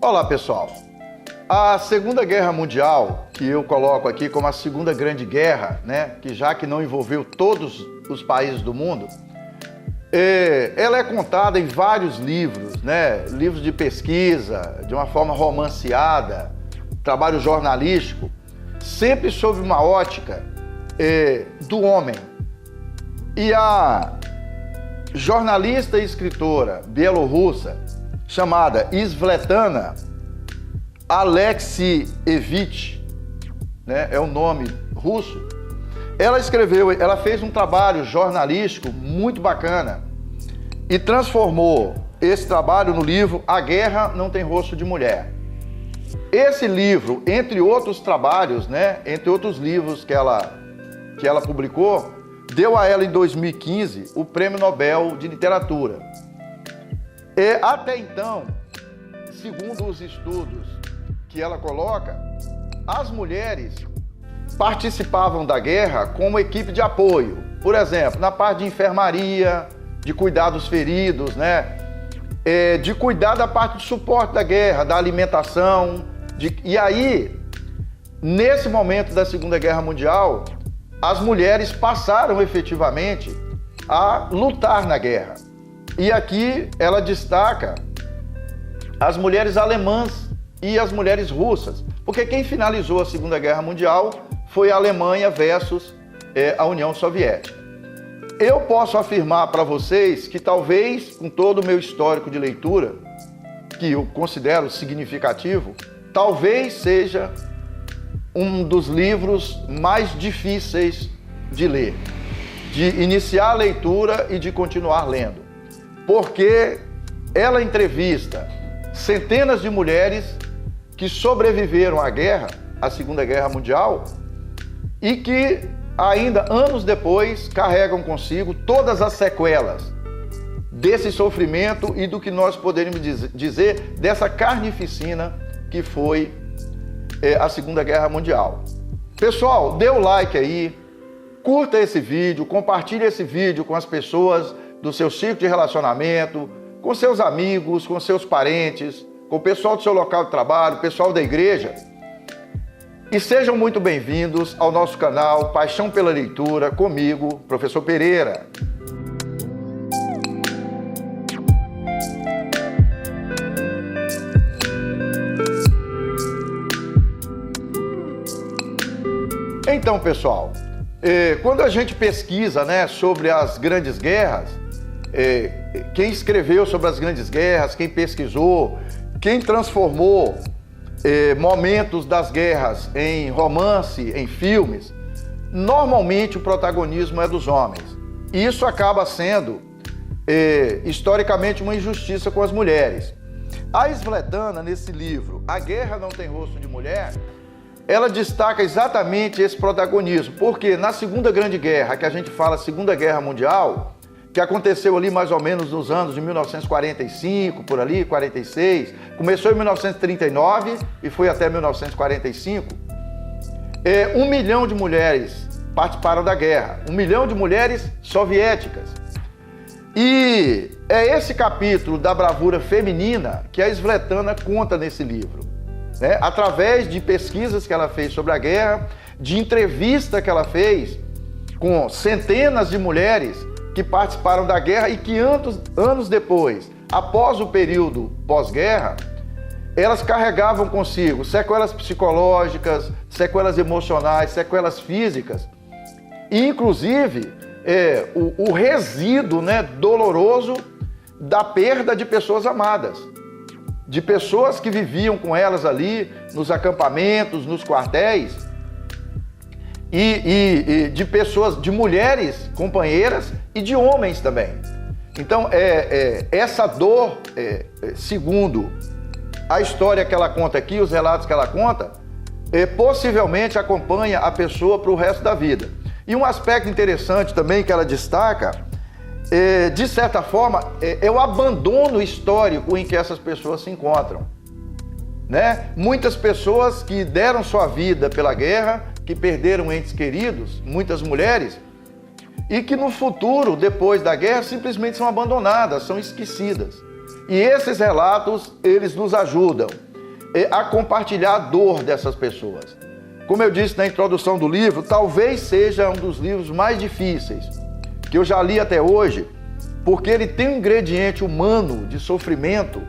Olá, pessoal. A Segunda Guerra Mundial, que eu coloco aqui como a Segunda Grande Guerra, né, que não envolveu todos os países do mundo, ela é contada em vários livros, né, livros de pesquisa, de uma forma romanceada, trabalho jornalístico, sempre sob uma ótica do homem. E a jornalista e escritora bielorrussa chamada Svetlana Alexievich, né, é o nome russo, ela fez um trabalho jornalístico muito bacana e transformou esse trabalho no livro A Guerra Não Tem Rosto de Mulher. Esse livro, entre outros trabalhos, né, entre outros livros que ela publicou, deu a ela em 2015 o Prêmio Nobel de Literatura. Até então, segundo os estudos que ela coloca, as mulheres participavam da guerra como equipe de apoio. Por exemplo, na parte de enfermaria, de cuidar dos feridos, né? De cuidar da parte de suporte da guerra, da alimentação. E aí, nesse momento da Segunda Guerra Mundial, as mulheres passaram efetivamente a lutar na guerra. E aqui ela destaca as mulheres alemãs e as mulheres russas, porque quem finalizou a Segunda Guerra Mundial foi a Alemanha versus a União Soviética. Eu posso afirmar para vocês que talvez, com todo o meu histórico de leitura, que eu considero significativo, talvez seja um dos livros mais difíceis de ler, de iniciar a leitura e de continuar lendo, porque ela entrevista centenas de mulheres que sobreviveram à guerra, à Segunda Guerra Mundial, e que ainda anos depois carregam consigo todas as sequelas desse sofrimento e do que nós poderíamos dizer dessa carnificina que foi a Segunda Guerra Mundial. Pessoal, dê o like aí, curta esse vídeo, compartilhe esse vídeo com as pessoas do seu círculo de relacionamento, com seus amigos, com seus parentes, com o pessoal do seu local de trabalho, pessoal da igreja. E sejam muito bem-vindos ao nosso canal Paixão pela Leitura, comigo, Professor Pereira. Então, pessoal, quando a gente pesquisa, né, sobre as grandes guerras, quem escreveu sobre as grandes guerras, quem pesquisou, quem transformou momentos das guerras em romance, em filmes, normalmente o protagonismo é dos homens. E isso acaba sendo, historicamente, uma injustiça com as mulheres. A Svetlana, nesse livro, A Guerra Não Tem Rosto de Mulher, ela destaca exatamente esse protagonismo, porque na Segunda Grande Guerra, que a gente fala Segunda Guerra Mundial, que aconteceu ali mais ou menos nos anos de 1945, por ali, 46, começou em 1939 e foi até 1945, 1 milhão de mulheres participaram da guerra, 1 milhão de mulheres soviéticas. E é esse capítulo da bravura feminina que a Svetlana conta nesse livro, né? Através de pesquisas que ela fez sobre a guerra, de entrevista que ela fez com centenas de mulheres que participaram da guerra e que anos depois, após o período pós-guerra, elas carregavam consigo sequelas psicológicas, sequelas emocionais, sequelas físicas, e inclusive o resíduo, né, doloroso da perda de pessoas amadas, de pessoas que viviam com elas ali nos acampamentos, nos quartéis, e de pessoas, de mulheres companheiras e de homens também. Então, essa dor, segundo a história que ela conta aqui, os relatos que ela conta, possivelmente acompanha a pessoa para o resto da vida. E um aspecto interessante também que ela destaca, de certa forma, é o abandono histórico em que essas pessoas se encontram, né? Muitas pessoas que deram sua vida pela guerra, que perderam entes queridos, muitas mulheres, e que no futuro, depois da guerra, simplesmente são abandonadas, são esquecidas. E esses relatos, eles nos ajudam a compartilhar a dor dessas pessoas. Como eu disse na introdução do livro, talvez seja um dos livros mais difíceis que eu já li até hoje, porque ele tem um ingrediente humano de sofrimento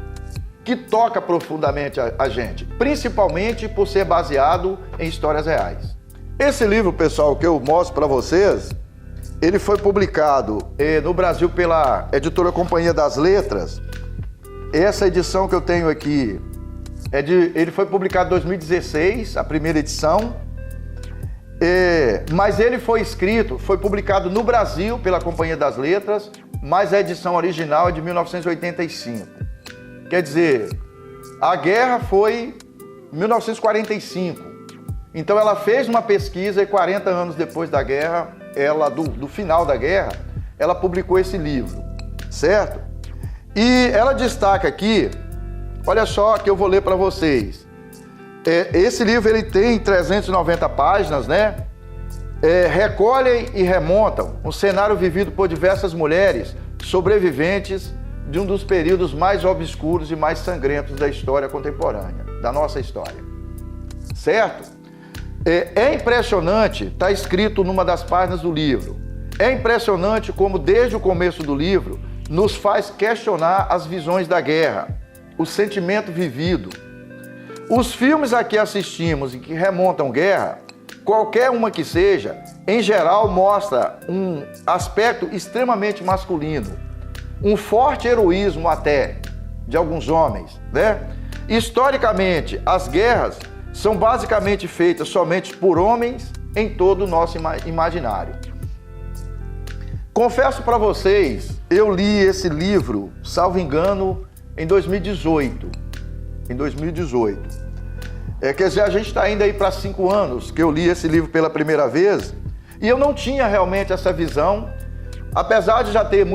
que toca profundamente a gente, principalmente por ser baseado em histórias reais. Esse livro, pessoal, que eu mostro para vocês, ele foi publicado no Brasil pela editora Companhia das Letras. Essa edição que eu tenho aqui, ele foi publicado em 2016, a primeira edição, mas ele foi publicado no Brasil pela Companhia das Letras, mas a edição original é de 1985. Quer dizer, a guerra foi em 1945. Então ela fez uma pesquisa e 40 anos depois da guerra, do final da guerra, ela publicou esse livro, certo? E ela destaca aqui, olha só que eu vou ler para vocês. Esse livro ele tem 390 páginas, né? Recolhem e remontam um cenário vivido por diversas mulheres sobreviventes de um dos períodos mais obscuros e mais sangrentos da história contemporânea, da nossa história, certo? É impressionante, está escrito numa das páginas do livro, é impressionante como desde o começo do livro nos faz questionar as visões da guerra, o sentimento vivido. Os filmes a que assistimos e que remontam guerra, qualquer uma que seja, em geral mostra um aspecto extremamente masculino, um forte heroísmo até de alguns homens, né? Historicamente, as guerras são basicamente feitas somente por homens em todo o nosso imaginário. Confesso para vocês, eu li esse livro, salvo engano, em 2018. Quer dizer, a gente está indo aí para 5 anos que eu li esse livro pela primeira vez e eu não tinha realmente essa visão, apesar de já ter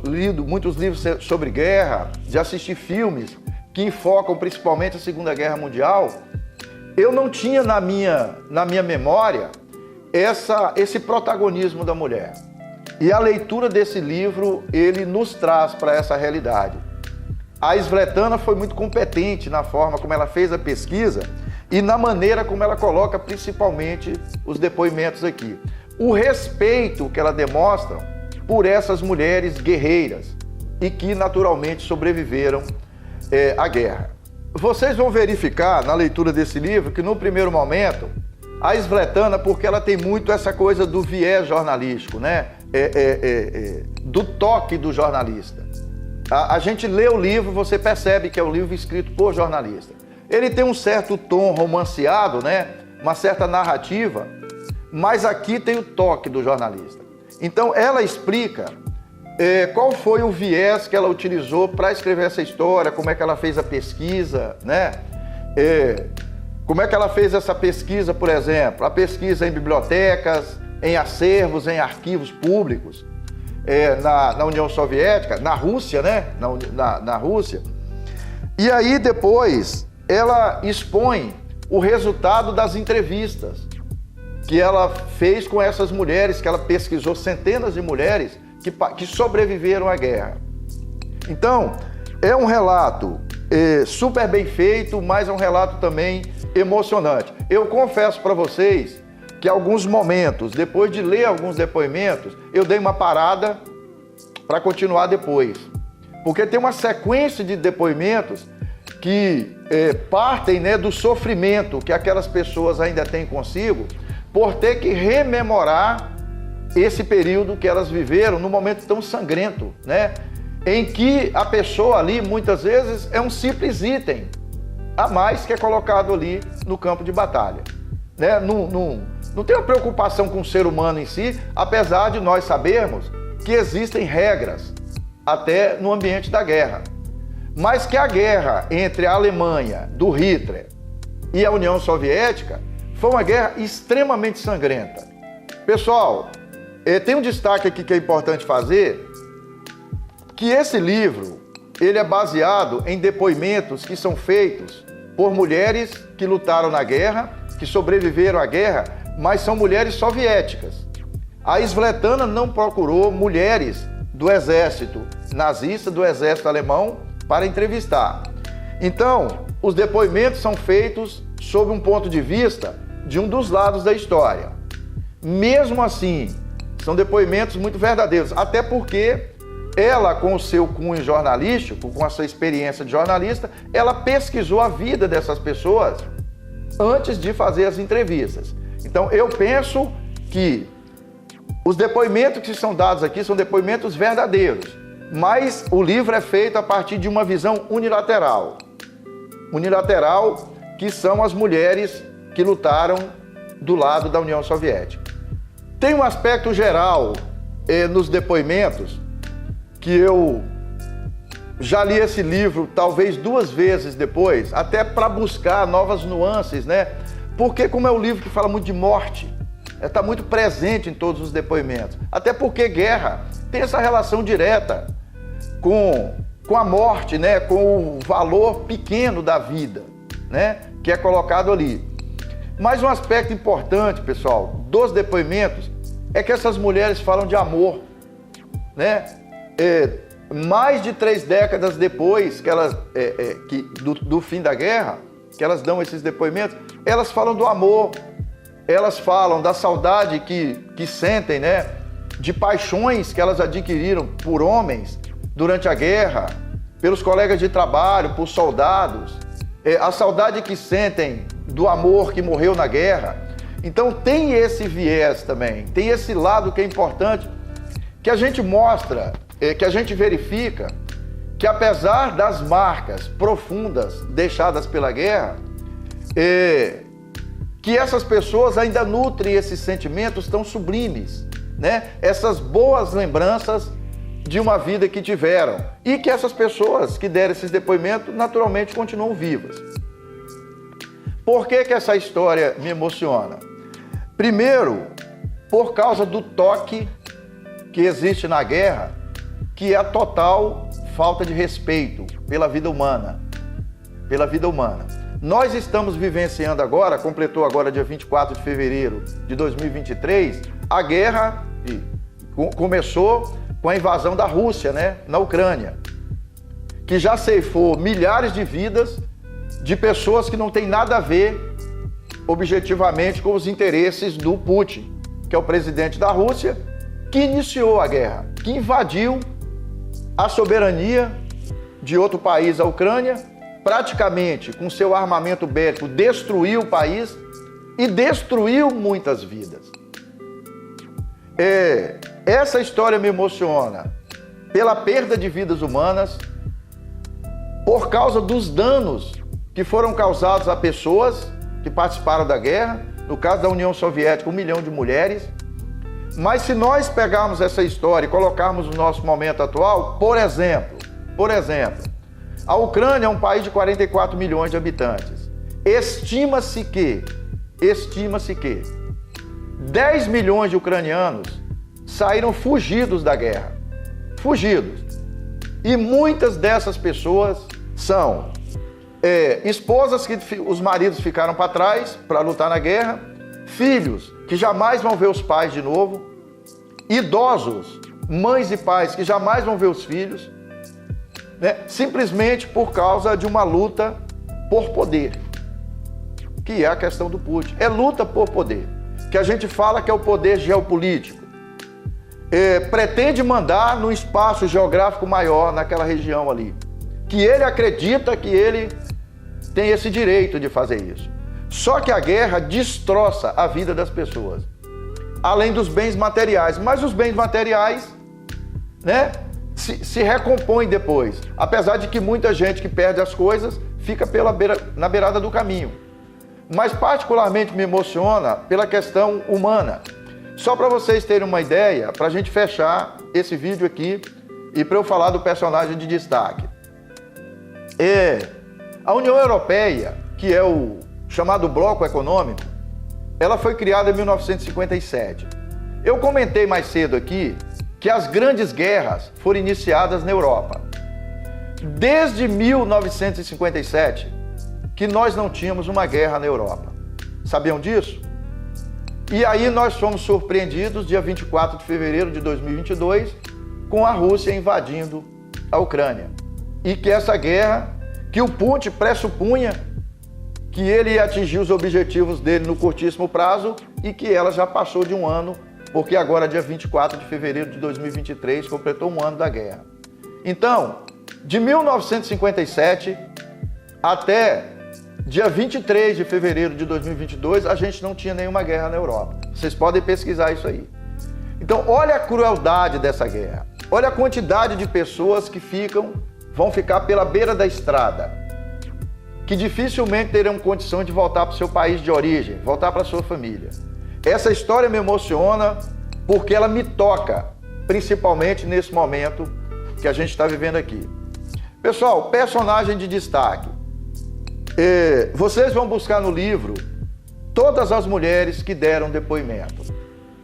lido muitos livros sobre guerra, de assistir filmes que enfocam principalmente a Segunda Guerra Mundial, eu não tinha na minha memória esse protagonismo da mulher. E a leitura desse livro, ele nos traz para essa realidade. A Svetlana foi muito competente na forma como ela fez a pesquisa e na maneira como ela coloca principalmente os depoimentos aqui. O respeito que ela demonstra por essas mulheres guerreiras e que naturalmente sobreviveram à guerra. Vocês vão verificar na leitura desse livro que no primeiro momento, a Svetlana, porque ela tem muito essa coisa do viés jornalístico, né? Do toque do jornalista. A gente lê o livro, você percebe que é um livro escrito por jornalista. Ele tem um certo tom romanceado, né? Uma certa narrativa, mas aqui tem o toque do jornalista. Então ela explica qual foi o viés que ela utilizou para escrever essa história, como é que ela fez a pesquisa, né? Como é que ela fez essa pesquisa, por exemplo, a pesquisa em bibliotecas, em acervos, em arquivos públicos, na União Soviética, na Rússia, né? Na Rússia. E aí depois ela expõe o resultado das entrevistas que ela fez com essas mulheres, que ela pesquisou centenas de mulheres que sobreviveram à guerra. Então, é um relato super bem feito, mas é um relato também emocionante. Eu confesso para vocês que alguns momentos, depois de ler alguns depoimentos, eu dei uma parada para continuar depois. Porque tem uma sequência de depoimentos que partem, né, do sofrimento que aquelas pessoas ainda têm consigo por ter que rememorar esse período que elas viveram num momento tão sangrento, né? Em que a pessoa ali, muitas vezes, é um simples item a mais que é colocado ali no campo de batalha, né? Não tem uma preocupação com o ser humano em si, apesar de nós sabermos que existem regras até no ambiente da guerra. Mas que a guerra entre a Alemanha, do Hitler, e a União Soviética foi uma guerra extremamente sangrenta. Pessoal, tem um destaque aqui que é importante fazer, que esse livro, ele é baseado em depoimentos que são feitos por mulheres que lutaram na guerra, que sobreviveram à guerra, mas são mulheres soviéticas. A Svetlana não procurou mulheres do exército nazista, do exército alemão, para entrevistar. Então, os depoimentos são feitos sob um ponto de vista de um dos lados da história. Mesmo assim, são depoimentos muito verdadeiros, até porque ela, com o seu cunho jornalístico, com a sua experiência de jornalista, ela pesquisou a vida dessas pessoas antes de fazer as entrevistas. Então, eu penso que os depoimentos que são dados aqui são depoimentos verdadeiros, mas o livro é feito a partir de uma visão unilateral. Unilateral, que são as mulheres que lutaram do lado da União Soviética. Tem um aspecto geral nos depoimentos, que eu já li esse livro talvez 2 vezes depois, até para buscar novas nuances, né? Porque como é um livro que fala muito de morte, está muito presente em todos os depoimentos. Até porque guerra tem essa relação direta com a morte, né? Com o valor pequeno da vida, né? Que é colocado ali. Mas um aspecto importante, pessoal, dos depoimentos é que essas mulheres falam de amor, né? Mais de 3 décadas depois que elas, do fim da guerra, que elas dão esses depoimentos, elas falam do amor, elas falam da saudade que sentem, né? De paixões que elas adquiriram por homens durante a guerra, pelos colegas de trabalho, por soldados, a saudade que sentem do amor que morreu na guerra. Então tem esse viés também, tem esse lado que é importante, que a gente mostra, que a gente verifica, que apesar das marcas profundas deixadas pela guerra, que essas pessoas ainda nutrem esses sentimentos tão sublimes, né? Essas boas lembranças de uma vida que tiveram, e que essas pessoas que deram esses depoimentos naturalmente continuam vivas. Por que que essa história me emociona? Primeiro, por causa do toque que existe na guerra, que é a total falta de respeito pela vida humana. Pela vida humana. Nós estamos vivenciando agora, completou agora dia 24 de fevereiro de 2023, a guerra começou com a invasão da Rússia, né, na Ucrânia, que já ceifou milhares de vidas de pessoas que não têm nada a ver objetivamente com os interesses do Putin, que é o presidente da Rússia, que iniciou a guerra, que invadiu a soberania de outro país, a Ucrânia, praticamente com seu armamento bélico destruiu o país e destruiu muitas vidas. Essa história me emociona pela perda de vidas humanas, por causa dos danos que foram causados a pessoas que participaram da guerra, no caso da União Soviética, 1 milhão de mulheres. Mas se nós pegarmos essa história e colocarmos no nosso momento atual, por exemplo, a Ucrânia é um país de 44 milhões de habitantes. Estima-se que 10 milhões de ucranianos saíram fugidos da guerra. Fugidos. E muitas dessas pessoas são esposas que os maridos ficaram para trás para lutar na guerra, filhos que jamais vão ver os pais de novo, idosos, mães e pais que jamais vão ver os filhos, né? Simplesmente por causa de uma luta por poder, que é a questão do Putin. É luta por poder, que a gente fala que é o poder geopolítico. Pretende mandar num espaço geográfico maior naquela região ali, que ele acredita que ele tem esse direito de fazer isso. Só que a guerra destroça a vida das pessoas, além dos bens materiais. Mas os bens materiais, né, se recompõem depois, apesar de que muita gente que perde as coisas fica na beirada do caminho. Mas particularmente me emociona pela questão humana. Só para vocês terem uma ideia, para a gente fechar esse vídeo aqui e para eu falar do personagem de destaque. A União Europeia, que é o chamado Bloco Econômico, ela foi criada em 1957. Eu comentei mais cedo aqui que as grandes guerras foram iniciadas na Europa. Desde 1957, que nós não tínhamos uma guerra na Europa. Sabiam disso? E aí nós fomos surpreendidos, dia 24 de fevereiro de 2022, com a Rússia invadindo a Ucrânia. E que essa guerra, que o Punt pressupunha que ele ia atingir os objetivos dele no curtíssimo prazo e que ela já passou de um ano, porque agora, dia 24 de fevereiro de 2023, completou um ano da guerra. Então, de 1957 até dia 23 de fevereiro de 2022, a gente não tinha nenhuma guerra na Europa. Vocês podem pesquisar isso aí. Então, olha a crueldade dessa guerra. Olha a quantidade de pessoas que vão ficar pela beira da estrada, que dificilmente terão condição de voltar para o seu país de origem, voltar para a sua família. Essa história me emociona porque ela me toca, principalmente nesse momento que a gente está vivendo aqui. Pessoal, personagem de destaque. Vocês vão buscar no livro todas as mulheres que deram depoimento.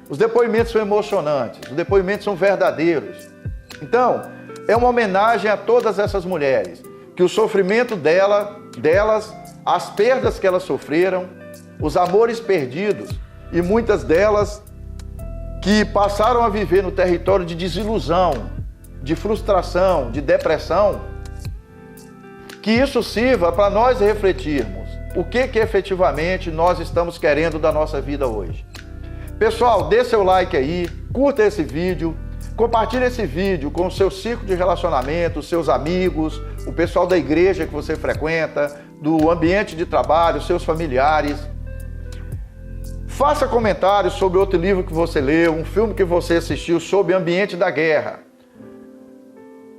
Os depoimentos são emocionantes, os depoimentos são verdadeiros. Então, é uma homenagem a todas essas mulheres, que o sofrimento delas, as perdas que elas sofreram, os amores perdidos e muitas delas que passaram a viver no território de desilusão, de frustração, de depressão, que isso sirva para nós refletirmos o que efetivamente nós estamos querendo da nossa vida hoje. Pessoal, dê seu like aí, curta esse vídeo, compartilhe esse vídeo com o seu círculo de relacionamento, seus amigos, o pessoal da igreja que você frequenta, do ambiente de trabalho, seus familiares. Faça comentários sobre outro livro que você leu, um filme que você assistiu sobre o ambiente da guerra.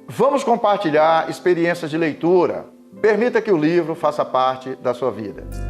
Vamos compartilhar experiências de leitura. Permita que o livro faça parte da sua vida.